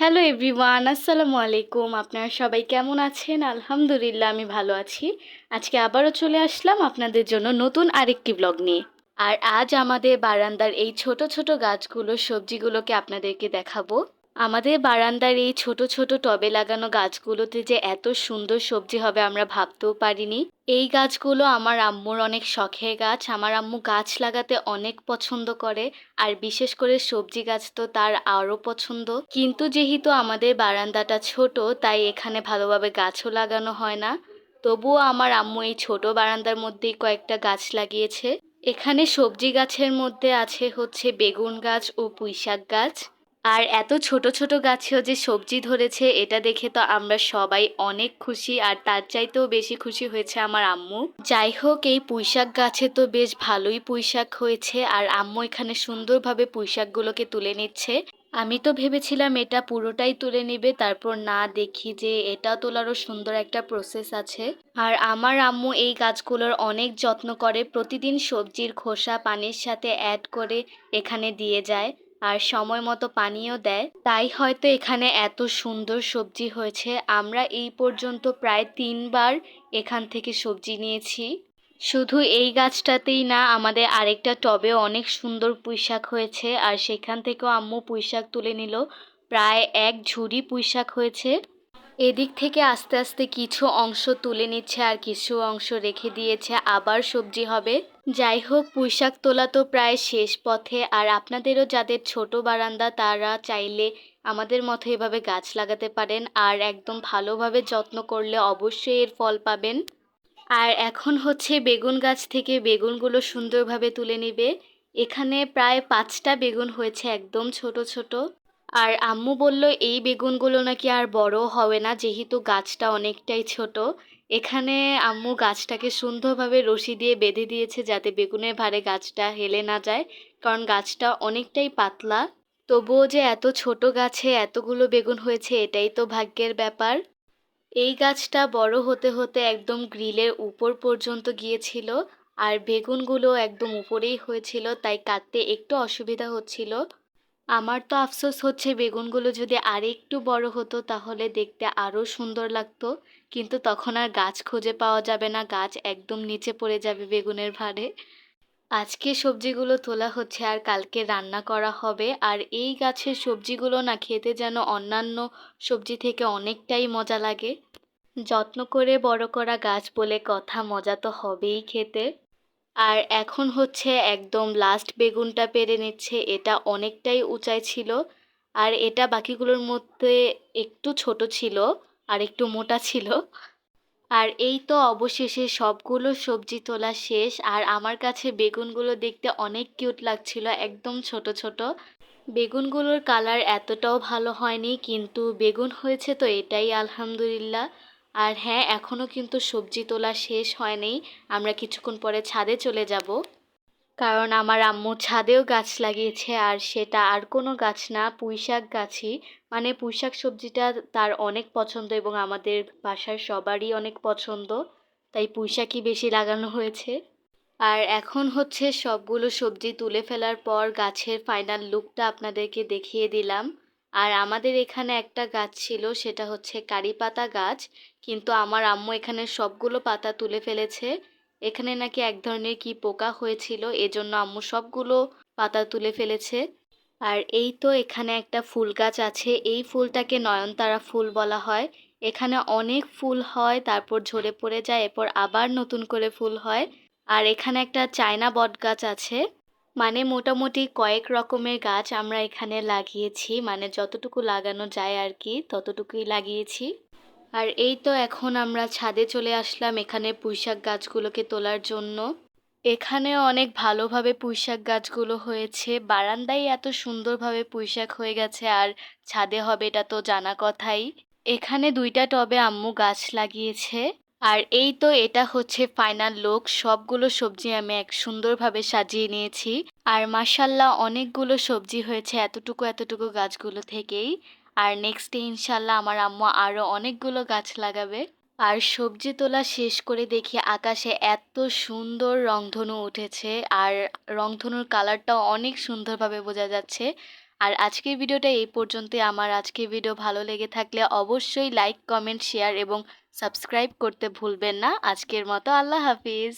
Hello everyone, আসসালামু আলাইকুম। আপনারা সবাই কেমন আছেন? আলহামদুলিল্লাহ আমি ভালো আছি। আজকে আবারও চলে আসলাম আপনাদের জন্য নতুন আরেকটি ব্লগ নিয়ে। আর আজ আমাদের বারান্দার এই ছোট ছোট গাছগুলো, সবজিগুলোকে আপনাদেরকে দেখাবো। আমাদের বারান্দার এই ছোট ছোট টবে লাগানো গাছগুলোতে যে এত সুন্দর সবজি হবে আমরা ভাবতেও পারিনি। এই গাছগুলো আমার আম্মুর অনেক শখের গাছ। আমার আম্মু গাছ লাগাতে অনেক পছন্দ করে, আর বিশেষ করে সবজি গাছ তো তার আরও পছন্দ। কিন্তু যেহেতু আমাদের বারান্দাটা ছোট, তাই এখানে ভালোভাবে গাছও লাগানো হয় না। তবুও আমার আম্মু এই ছোট বারান্দার মধ্যেই কয়েকটা গাছ লাগিয়েছে। এখানে সবজি গাছের মধ্যে আছে হচ্ছে বেগুন গাছ ও পুঁইশাক গাছ। আর এত ছোট ছোট গাছেও যে সবজি ধরেছে এটা দেখে তো আমরা সবাই অনেক খুশি, আর তার চাইতেও বেশি খুশি হয়েছে আমার আম্মু। যাই হোক, এই পুঁইশাক গাছে তো বেশ ভালোই পুঁইশাক হয়েছে, আর আম্মু এখানে সুন্দরভাবে পুঁইশাকগুলোকে তুলে নিচ্ছে। আমি তো ভেবেছিলাম এটা পুরোটাই তুলে নেবে, তারপর না দেখি যে এটা তোলারও সুন্দর একটা প্রসেস আছে। আর আমার আম্মু এই গাছগুলোর অনেক যত্ন করে, প্রতিদিন সবজির খোসা পানির সাথে অ্যাড করে এখানে দিয়ে যায়, আর সময় মতো পানিও দেয়। তাই হয়তো এখানে এত সুন্দর সবজি হয়েছে। আমরা এই পর্যন্ত প্রায় 3বার এখান থেকে সবজি নিয়েছি। শুধু এই গাছটাতেই না, আমাদের আরেকটা টবেও অনেক সুন্দর পুঁইশাক হয়েছে, আর সেখান থেকেও আম্মু পুঁইশাক তুলে নিল। প্রায় 1 ঝুড়ি পুঁইশাক হয়েছে। এদিক থেকে আস্তে আস্তে কিছু অংশ তুলে নিচ্ছে, আর কিছু অংশ রেখে দিয়েছে, আবার সবজি হবে। যাই হোক, পুঁইশাক তোলা তো প্রায় শেষ পথে। আর আপনাদেরও যাদের ছোট বারান্দা তারা চাইলে আমাদের মতো এভাবে গাছ লাগাতে পারেন, আর একদম ভালোভাবে যত্ন করলে অবশ্যই এর ফল পাবেন। আর এখন হচ্ছে বেগুন গাছ থেকে বেগুনগুলো সুন্দরভাবে তুলে নিবে। এখানে প্রায় 5টা বেগুন হয়েছে, একদম ছোট ছোট। আর আম্মু বলল এই বেগুনগুলো নাকি আর বড় হবে না, যেহেতু গাছটা অনেকটাই ছোট। এখানে আম্মু গাছটাকে সুন্দরভাবে রশি দিয়ে বেঁধে দিয়েছে যাতে বেগুনের ভারে গাছটা হেলে না যায়, কারণ গাছটা অনেকটাই পাতলা। তবুও যে এত ছোট গাছে এতগুলো বেগুন হয়েছে এটাই তো ভাগ্যের ব্যাপার। এই গাছটা বড় হতে হতে একদম গ্রিলের উপর পর্যন্ত গিয়েছিল, আর বেগুনগুলো একদম উপরেই হয়েছিল, তাই কাটতে একটু অসুবিধা হচ্ছিল। আমার তো আফসোস হচ্ছে বেগুনগুলো যদি আরেকটু বড় হতো তাহলে দেখতে আরও সুন্দর লাগতো, কিন্তু তখন আর গাছ খুঁজে পাওয়া যাবে না, গাছ একদম নিচে পড়ে যাবে বেগুনের ভারে। আজকে সবজিগুলো তোলা হচ্ছে আর কালকে রান্না করা হবে। আর এই গাছের সবজিগুলো না খেতে যেন অন্যান্য সবজি থেকে অনেকটাই মজা লাগে। যত্ন করে বড় করা গাছ বলে কথা, মজা তো হবেই খেতে। আর এখন হচ্ছে একদম লাস্ট বেগুনটা পেরে নিচ্ছে। এটা অনেকটাই উঁচাই ছিল, আর এটা বাকিগুলোর মধ্যে একটু ছোট ছিল আর একটু মোটা ছিল। আর এই তো অবশেষে সবগুলো সবজি তোলা শেষ। আর আমার কাছে বেগুনগুলো দেখতে অনেক কিউট লাগছিল, একদম ছোট ছোট। বেগুনগুলোর কালার এতটাও ভালো হয়নি, কিন্তু বেগুন হয়েছে তো এটাই আলহামদুলিল্লাহ। আর হ্যাঁ, এখনও কিন্তু সবজি তোলা শেষ হয়নি। আমরা কিছুক্ষণ পরে ছাদে চলে যাব, কারণ আমার আম্মু ছাদেও গাছ লাগিয়েছে, আর সেটা আর কোনো গাছ না, পুঁইশাক গাছই। মানে পুঁইশাক সবজিটা তার অনেক পছন্দ এবং আমাদের বাসার সবারই অনেক পছন্দ, তাই পুঁইশাকই বেশি লাগানো হয়েছে। আর এখন হচ্ছে সবগুলো সবজি তুলে ফেলার পর গাছের ফাইনাল লুকটা আপনাদেরকে দেখিয়ে দিলাম। আর আমাদের এখানে একটা গাছ ছিল, সেটা হচ্ছে কারি পাতা গাছ, কিন্তু আমার আম্মু এখানে সবগুলো পাতা তুলে ফেলেছে। এখানে নাকি এক ধরনের কি পোকা হয়েছিল, এজন্য আম্মু সবগুলো পাতা তুলে ফেলেছে। আর এই তো এখানে একটা ফুল গাছ আছে, এই ফুলটাকে নয়নতারা ফুল বলা হয়। এখানে অনেক ফুল হয়, তারপর ঝরে পড়ে যায়, এরপর আবার নতুন করে ফুল হয়। আর এখানে একটা চায়না বট গাছ আছে। মানে মোটামুটি কয়েক রকমের গাছ আমরা এখানে লাগিয়েছি, মানে যতটুকু লাগানো যায় আর কি ততটুকুই লাগিয়েছি। আর এই তো এখন আমরা ছাদে চলে আসলাম এখানে পুঁইশাক গাছগুলোকে তোলার জন্য। এখানেও অনেক ভালোভাবে পুঁইশাক গাছগুলো হয়েছে, বারান্দায় এত সুন্দরভাবে পুঁইশাক হয়ে গেছে, আর ছাদে হবে এটা তো জানা কথাই। এখানে 2টা টবে আম্মু গাছ লাগিয়েছে। আর এই তো এটা হচ্ছে ফাইনাল লুক, সবগুলো সবজি আমি এক সুন্দরভাবে সাজিয়ে নিয়েছি। আর মাশাল্লাহ অনেকগুলো সবজি হয়েছে এতটুকু এতটুকু গাছগুলো থেকেই। আর নেক্সটে ইনশাল্লাহ আমার আম্মু আরও অনেকগুলো গাছ লাগাবে। আর সবজি তোলা শেষ করে দেখি আকাশে এত সুন্দর রংধনু উঠেছে, আর রংধনুর কালারটাও অনেক সুন্দরভাবে বোঝা যাচ্ছে। আর আজকের ভিডিওটা এই পর্যন্তই। আমার আজকের ভিডিও ভালো লেগে থাকলে অবশ্যই লাইক, কমেন্ট, শেয়ার এবং সাবস্ক্রাইব করতে ভুলবেন না। আজকের মতো আল্লাহ হাফিজ।